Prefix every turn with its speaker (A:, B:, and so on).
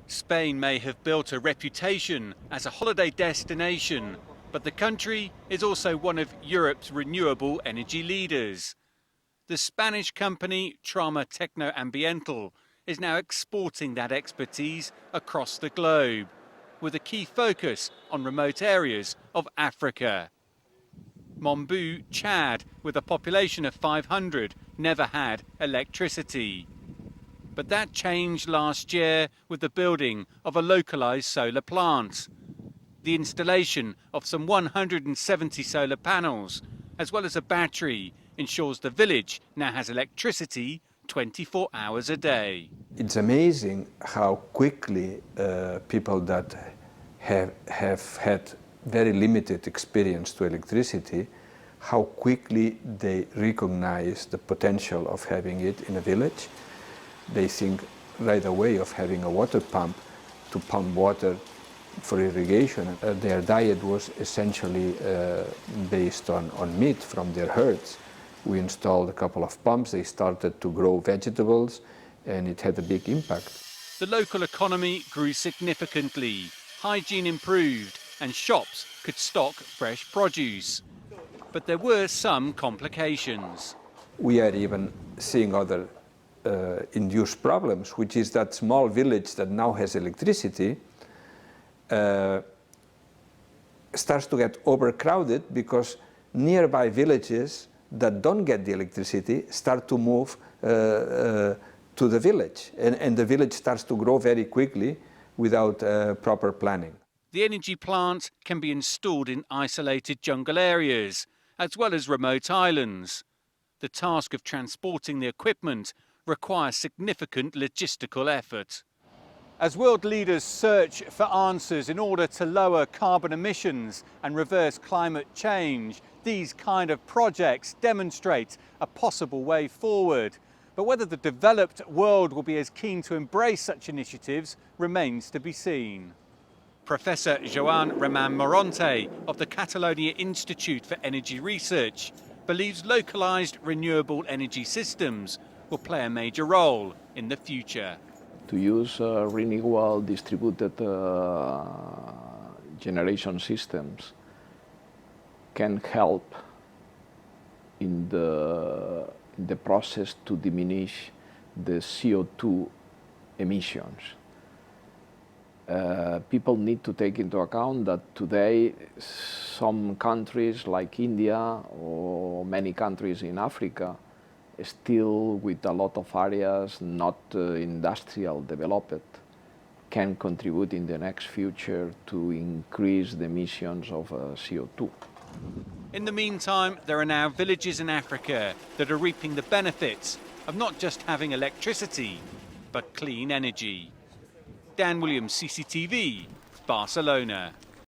A: Spain may have built a reputation as a holiday destination, but the country is also one of Europe's renewable energy leaders. The Spanish company Trama Tecnoambiental is now exporting that expertise across the globe, with a key focus on remote areas of Africa. Mombu, Chad, with a population of 500, never had electricity. But that changed last year with the building of a localized solar plant. The installation of some 170 solar panels, as well as a battery, ensures the village now has electricity 24 hours a day.
B: It's amazing how quickly people that have had very limited experience to electricity, how quickly they recognize the potential of having it in a village. They think right away of having a water pump to pump water for irrigation. Their diet was essentially based on meat from their herds. We installed a couple of pumps, they started to grow vegetables, and it had a big impact.
A: The local economy grew significantly, hygiene improved, and shops could stock fresh produce. But there were some complications.
B: We are even seeing other induced problems, which is that small village that now has electricity starts to get overcrowded because nearby villages that don't get the electricity start to move to the village, and the village starts to grow very quickly without proper planning.
A: The energy plant can be installed in isolated jungle areas, as well as remote islands. The task of transporting the equipment requires significant logistical effort. As world leaders search for answers in order to lower carbon emissions and reverse climate change, these kind of projects demonstrate a possible way forward. But whether the developed world will be as keen to embrace such initiatives remains to be seen. Professor Joan Ramon Morante of the Catalonia Institute for Energy Research believes localized renewable energy systems will play a major role in the future.
C: To use renewable distributed generation systems can help in the process to diminish the CO2 emissions. People need to take into account that today some countries like India or many countries in Africa still with a lot of areas not industrial developed can contribute in the next future to increase the emissions of CO2.
A: In the meantime, there are now villages in Africa that are reaping the benefits of not just having electricity, but clean energy. Dan Williams, CCTV, Barcelona.